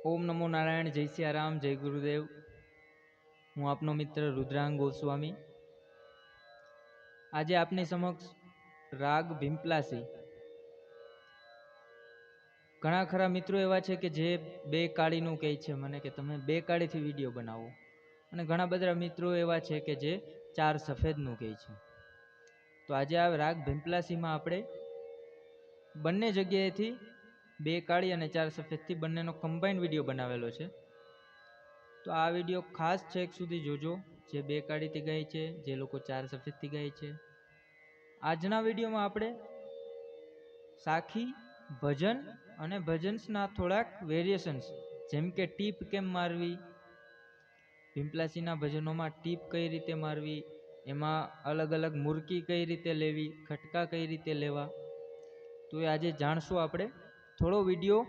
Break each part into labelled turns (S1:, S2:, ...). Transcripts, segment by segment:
S1: ઓમ નમો નારાયણ, જય સિયારામ, જય ગુરુદેવ। હું આપનો મિત્ર રુદ્રાંગ ગોસ્વામી। આજે આપની સમક્ષ રાગ ભીમપલાસી। ઘણા ખરા મિત્રો એવા છે કે જે બે કાળીનું કહે છે મને કે તમે બે કાળીથી વિડીયો બનાવો, અને ઘણા બધા મિત્રો એવા છે કે જે ચાર સફેદનું કહે છે। તો આજે આ રાગ ભીમપલાસીમાં આપણે બંને જગ્યાએથી બે કાળી અને ચાર સફેદથી બંનેનો કમ્બાઈન વિડીયો બનાવેલો છે। તો આ વિડીયો ખાસ છેક સુધી જોજો, જે બે કાળીથી ગાય છે, જે લોકો ચાર સફેદથી ગાય છે। આજના વિડીયોમાં આપણે સાખી, ભજન અને ભજન્સના થોડાક વેરિએશન્સ, જેમ કે ટીપ કેમ મારવી, ભીમપલાસીના ભજનોમાં ટીપ કઈ રીતે મારવી, એમાં અલગ અલગ મુરકી કઈ રીતે લેવી, ખટકા કઈ રીતે લેવા, તો એ આજે જાણશું આપણે। થોડો વિડીયો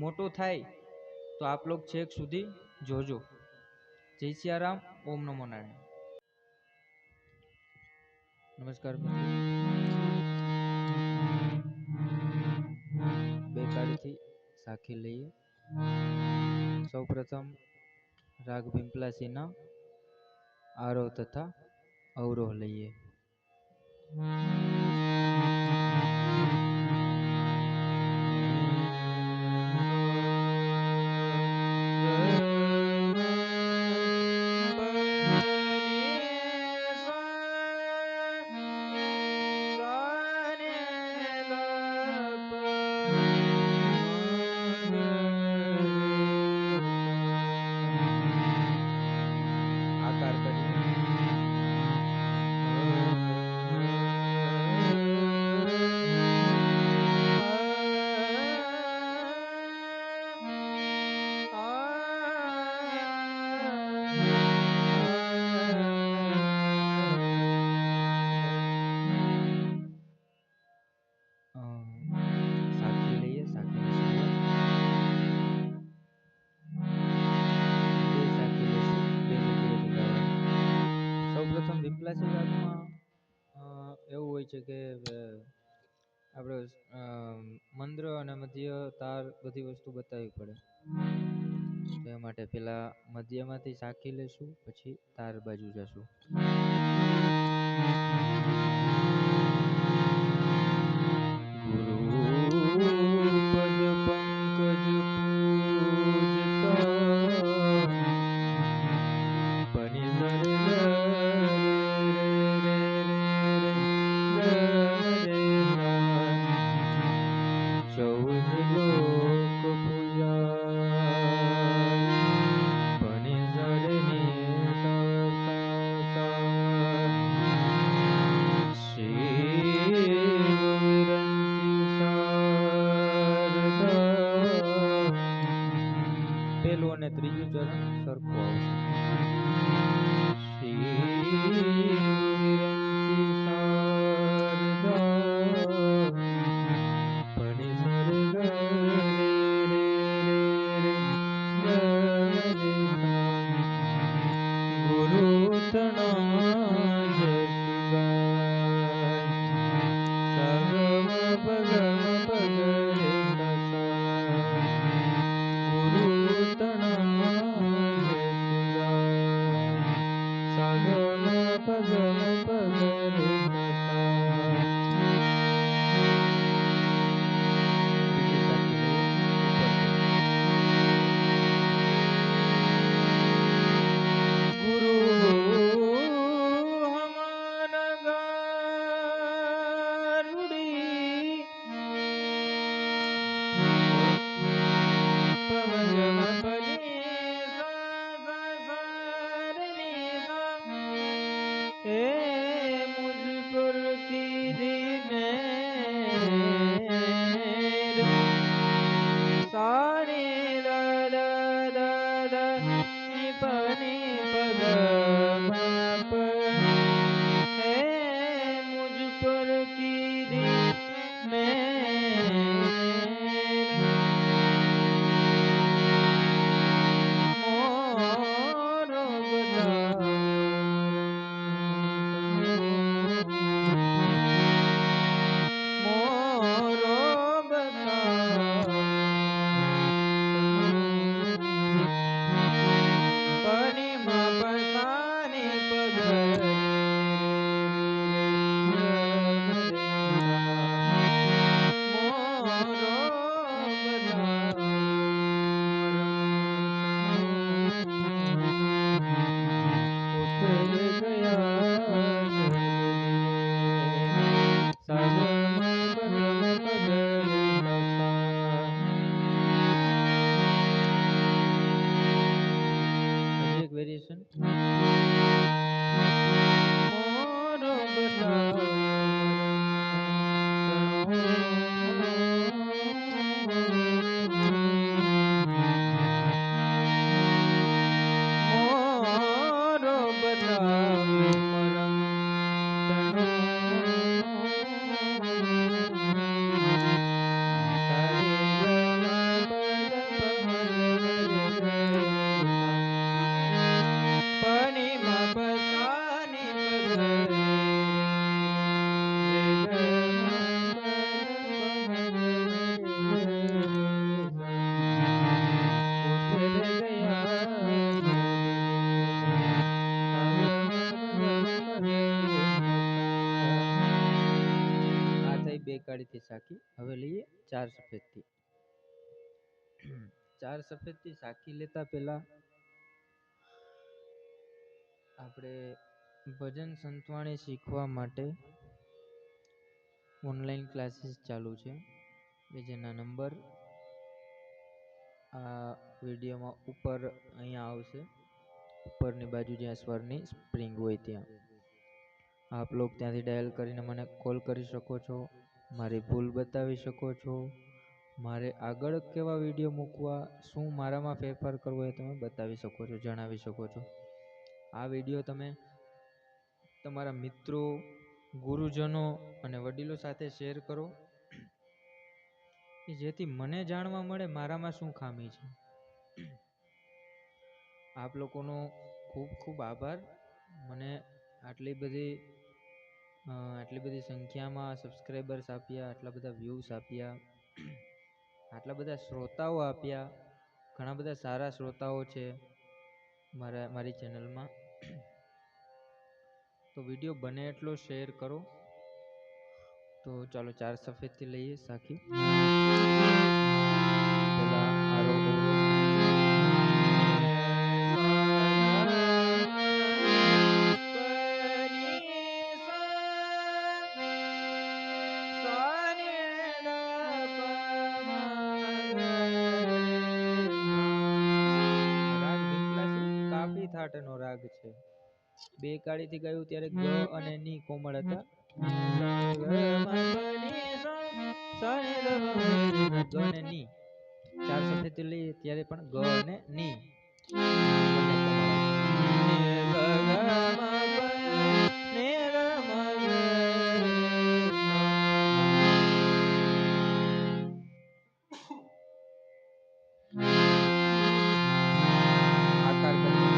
S1: મોટો થાય તો આપ લોગ છેક સુધી જોજો। જય સિયારામ, ઓમ નમો નારાયણ। નમસ્કાર મિત્રો, બે કાળીથી સાખી લઈએ। સૌ પ્રથમ રાગ ભીમપલાસીના આરોહ તથા અવરોહ લઈએ। આકાર કરીએ। સાખી લઈએ, સાખીની શરૂઆત બે સાખી લેશું, બે જગ્યાએથી ગાવાની। સૌ પ્રથમ ભીમપલાસી રાગમાં એવું હોય છે કે આપણે મંદ્ર અને મધ્ય તાર બધી વસ્તુ બતાવવી પડે, તો એ માટે પેલા મધ્યમાંથી સાખી લેશું, પછી તાર બાજુ જશું। પહેલું અને ત્રીજું ચરણ સરખું આવશે। વેરિએશન મોરો બે કાળીથી સાખી. હવે લઈએ ચાર સફેદથી. ચાર સફેદથી સાખી લેતા પહેલા આપણે ભજન સંતવાણી શીખવા માટે ઓનલાઈન ક્લાસીસ ચાલુ છે, કે જેના નંબર આ વિડીયોમાં ઉપર અહીંયા આવશે. ઉપરની બાજુ જ્યાં સ્વરની સ્પ્રિંગ હોય ત્યાં આપ લોકો ત્યાંથી ડાયલ કરીને મને કોલ કરી શકો છો, મારી ભૂલ બતાવી શકો છો, મારે આગળ કેવા વિડીયો મૂકવા, શું મારામાં ફેરફાર કરવો એ તમે બતાવી શકો છો, જણાવી શકો છો. આ વિડીયો તમે તમારા મિત્રો, ગુરુજનો અને વડીલો સાથે શેર કરો, કે જેથી મને જાણવા મળે મારામાં શું ખામી છે. આપ લોકોનો ખૂબ ખૂબ આભાર. મને આટલી બધી સંખ્યામાં સબસ્ક્રાઈબર્સ આપ્યા, આટલા બધા વ્યૂઝ આપ્યા, આટલા બધા શ્રોતાઓ આપ્યા. ઘણા બધા સારા શ્રોતાઓ છે મારી ચેનલમાં. તો વિડીયો બને એટલો શેર કરો. તો ચાલો ચાર સફેદથી લઈએ સાખી. થાટનો રાગ છે. બે કાળીથી ગાયું ત્યારે ગ અને ની કોમળ હતા. ગ અને ની. ચાર સફેદથી લઈએ ત્યારે પણ ગ અને ની આકાર કરીએ.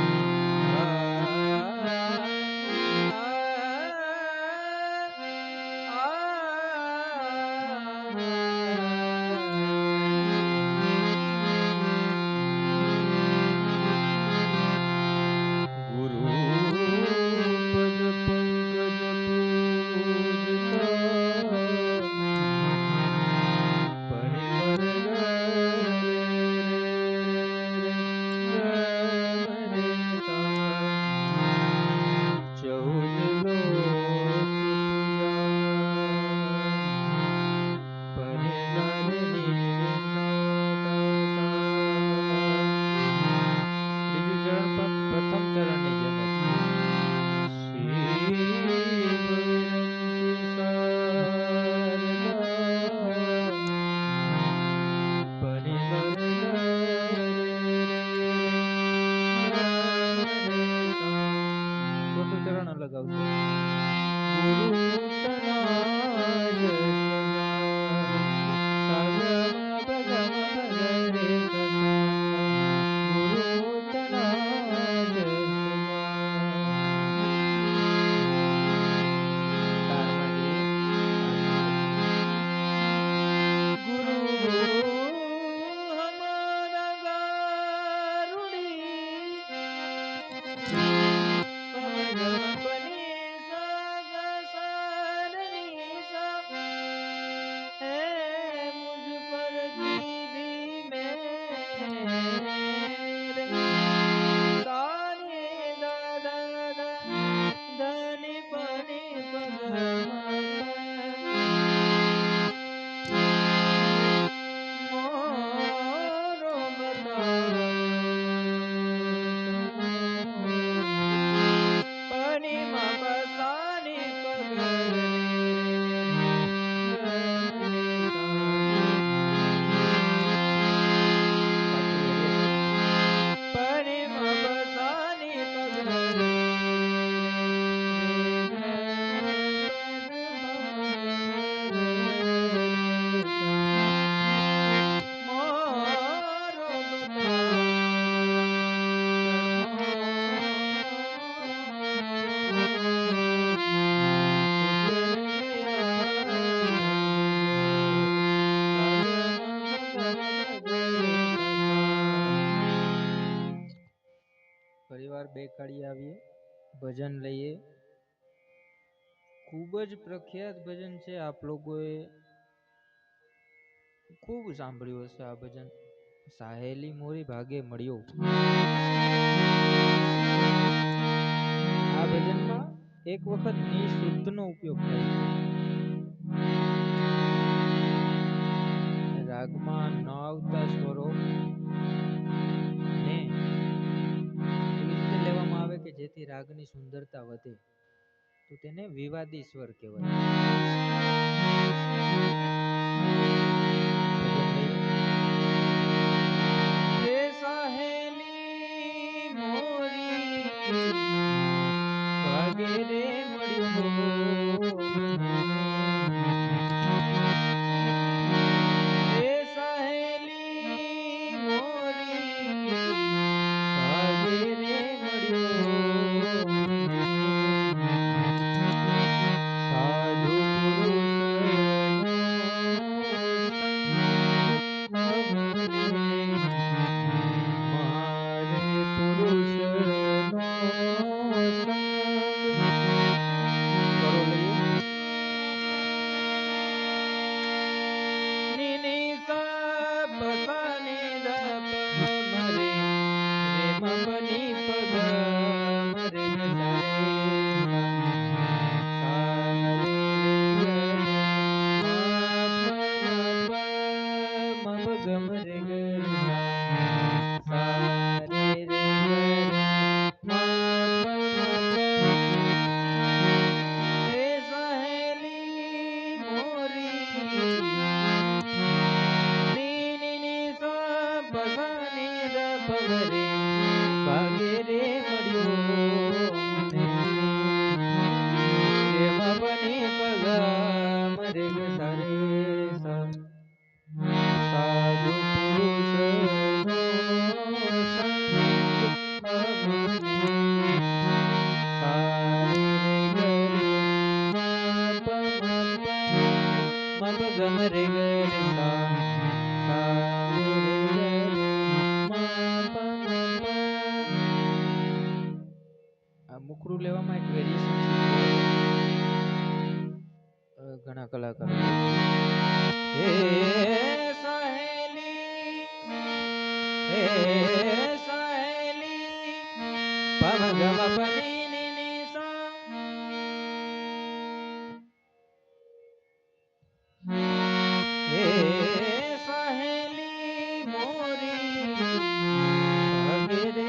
S1: વાર બે કાળી આવીએ, ભજન લઈએ. ખૂબ જ પ્રખ્યાત ભજન છે, આપ લોકોએ ખૂબ સાંભળ્યું હશે આ ભજન. સાહેલી મોરી ભાગે મળ્યો. આ ભજનમાં એક વખત નિશુદ્ધનો ઉપયોગ થાય છે. રાગમાં ન આવતા સ્વરો ને એવી રીતે લેવામાં આવે કે જેથી રાગની સુંદરતા વધે, તો તેને વિવાદી સ્વર કહેવાય. મુખરું લેવામાં એક વેરિએશન ઘણા કલાકારો હે સહેલી હે સહેલી પમગમ પની ની સા હે સહેલી મોરી ભાગે રે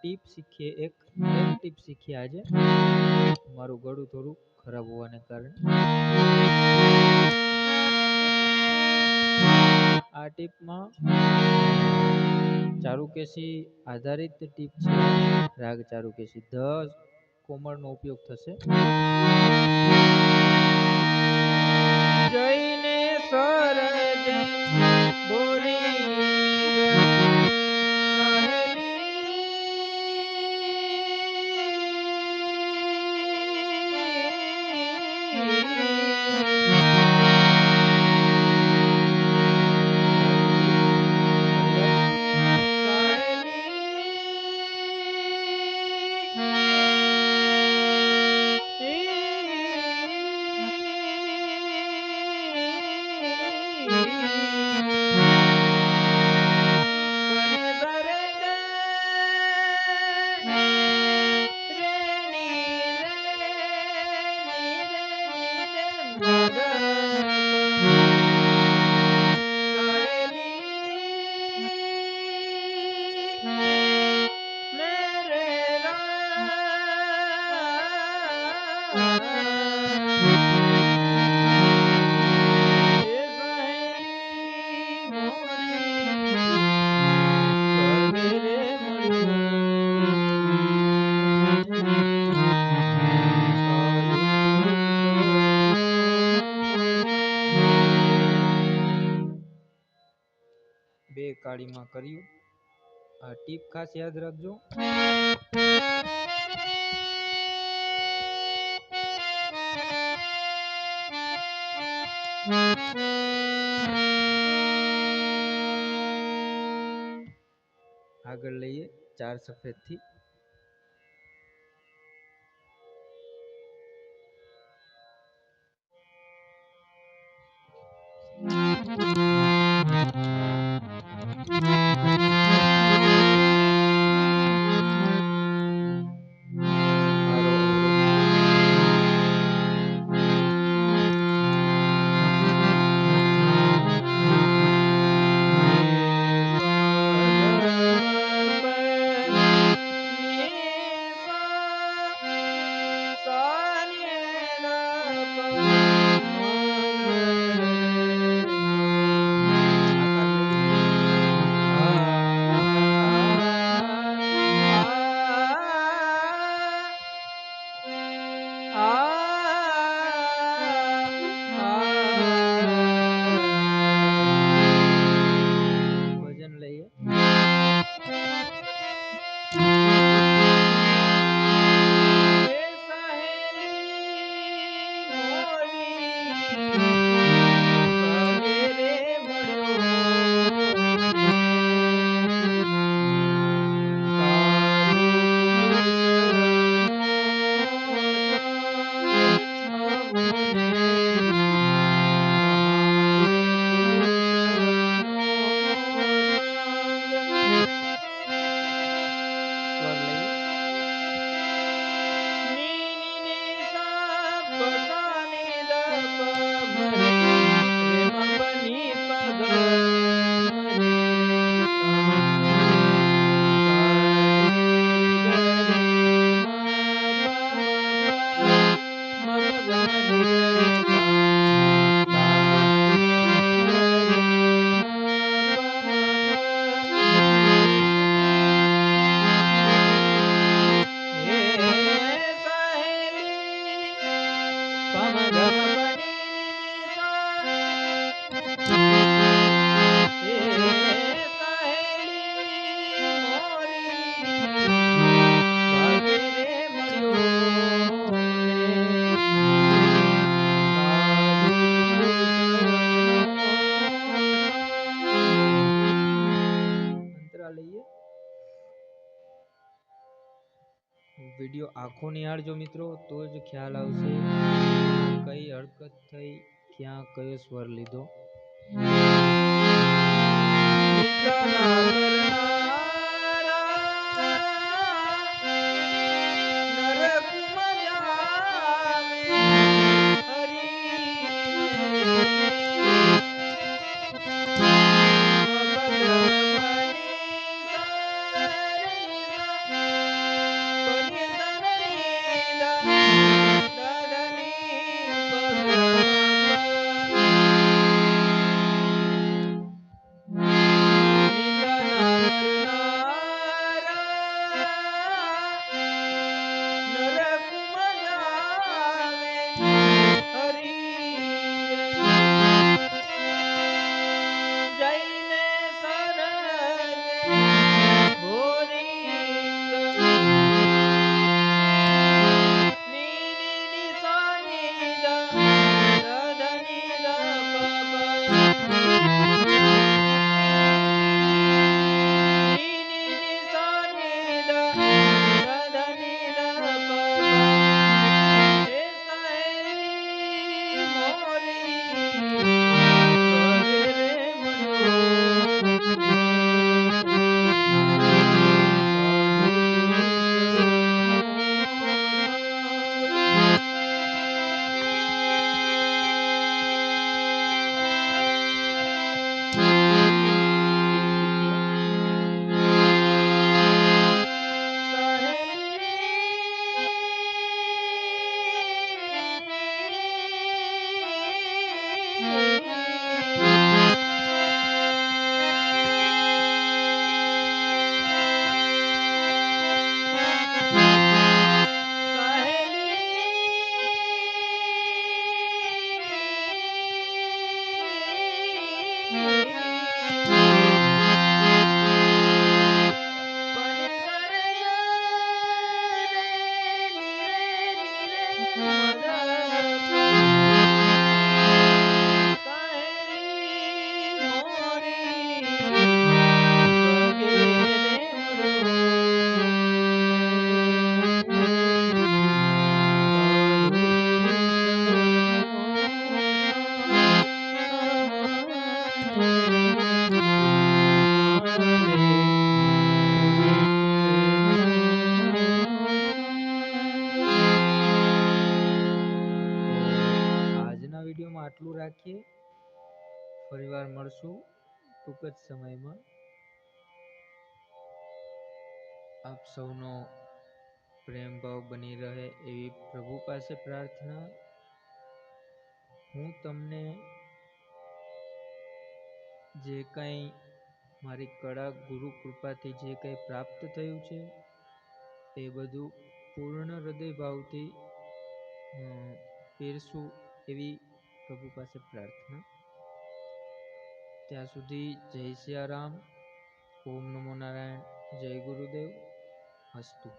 S1: ટીપ શીખીએ, એક ટીપ શીખીએ આજે. મારું ગળું થોડું ખરાબ હોવાને કારણે આ ટીપમાં ચારુકેશી આધારિત ટીપ છે. રાગ ચારુકેશી ધ કોમળનો ઉપયોગ થશે. જઈને સરજે બોરી બે કાળીમાં કર્યું. આ ટીપ ખાસ યાદ રાખજો. આગળ લઈએ ચાર સફેદ થી. વિડિયો આખો નિહાળજો મિત્રો, તો જ ખ્યાલ આવશે કઈ હરકત થઈ, ક્યાં કયો સ્વર લીધો. આજના વિડીયોમાં આટલું રાખીએ. ફરીવાર મળશું ટૂંક જ સમયમાં. આપ સૌનો પ્રેમ ભાવ બની રહે એવી પ્રભુ પાસે પ્રાર્થના. હું તમને જે કંઈ મારી કળા ગુરુ કૃપાથી જે કંઈ પ્રાપ્ત થયું છે એ બધું પૂર્ણ હૃદય ભાવથી પીરસું એવી પ્રભુ પાસે પ્રાર્થના. ત્યાં સુધી જય સિયારામ, ઓમ નમો નારાયણ, જય ગુરુદેવ, અસ્તુ.